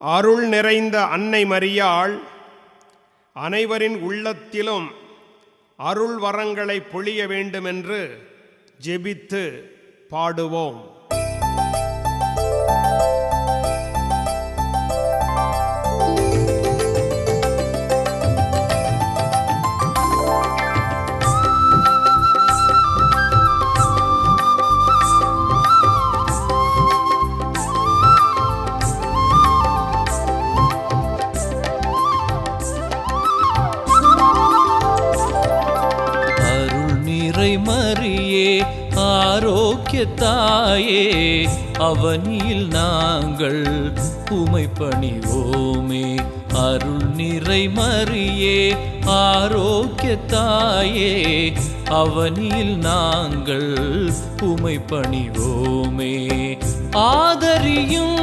அருள் நிறைந்த அன்னை மரியாள் அனைவரின் உள்ளத்திலும் அருள் வரங்களை பொழிய வேண்டுமென்று ஜெபித்து பாடுவோம். மரியே ஆரோக்கிய தாயே, அவனில் நாங்கள் உமை பணிவோமே. அருள் நிறை மரியே ஆரோக்கிய தாயே, அவனில் நாங்கள் உமை பணிவோமே. ஆதரியும்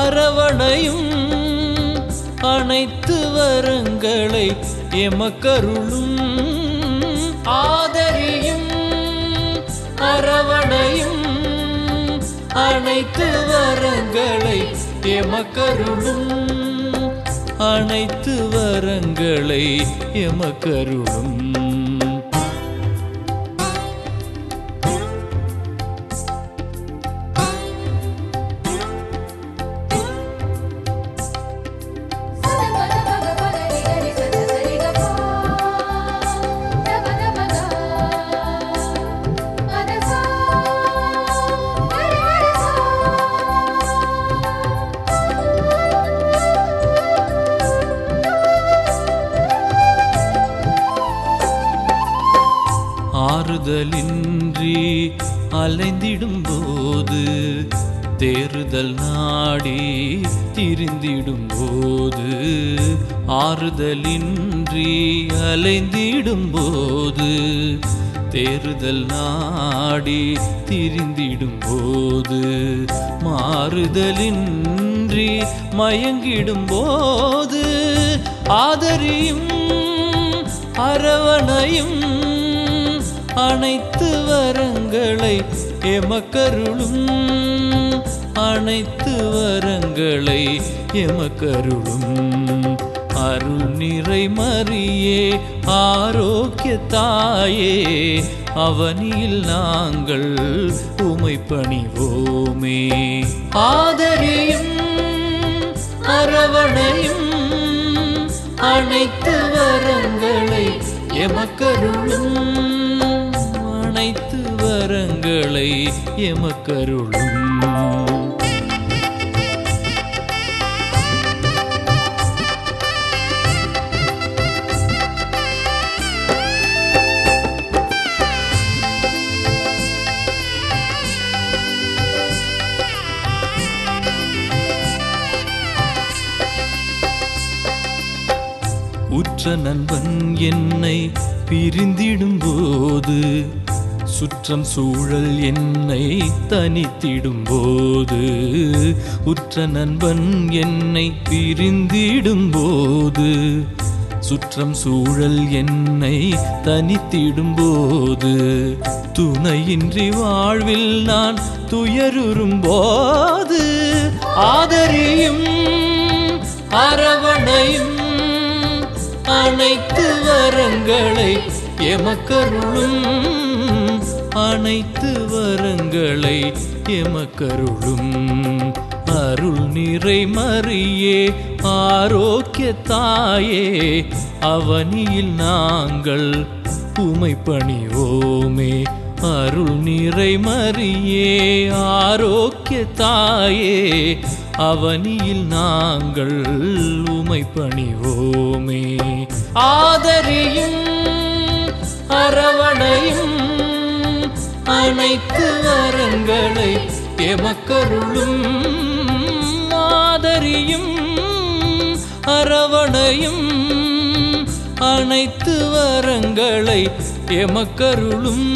அரவணையும் அனைத்து வரங்களை எமக்கருளும். ஆதரியும் அரவணையும் அனைத்து வரங்களை எமக்கருளும். அனைத்து வரங்களை எமக்கருளும். ஆறுதலின்றி அலைந்திடும் போது, தேறுதல் நாடி திரிந்திடும் போது, ஆறுதலின்றி அலைந்திடும் போது, தேறுதல் நாடி திரிந்திடும் போது, மாறுதலின்றி மயங்கிடும் போது, ஆதரியும் அரவணையும் அனைத்து வரங்களை எமக்கருளும். அனைத்து வரங்களை எமக்கருளும். அருள் நிறை மரியே ஆரோக்கிய தாயே, அவனில் நாங்கள் உமை பணிவோமே. ஆதரியும் அரவணையும் அனைத்து வரங்களை எமக்கருளும். அனைத்து வரங்களை எமக்கருளும். உற்ற நண்பன் என்னை பிரிந்திடும் போது, சுற்றம் சூழல் என்னை தனித்திடும் போது, உற்ற நண்பன் என்னை பிரிந்திடும் போது, சுற்றம் சூழல் என்னை தனித்திடும் போது, துணையின்றி வாழ்வில் நான் துயருறும் போது, ஆதரியும் அரவணையும் அனைத்து வரங்களை எமக்கருளும். அனைத்து வரங்களை எமக்கருளும். அருள் நிறை மரியே ஆரோக்கிய தாயே, அவனில் நாங்கள் உமை பணிவோமே. அருள் நிறை மரியே ஆரோக்கிய தாயே, அவனில் நாங்கள் உமை பணிவோமே. ஆதரியும் அரவணையும் அனைத்து வரங்களை எமக்கருளும். ஆதரியும் அரவணையும் அனைத்து வரங்களை எமக்கருளும்.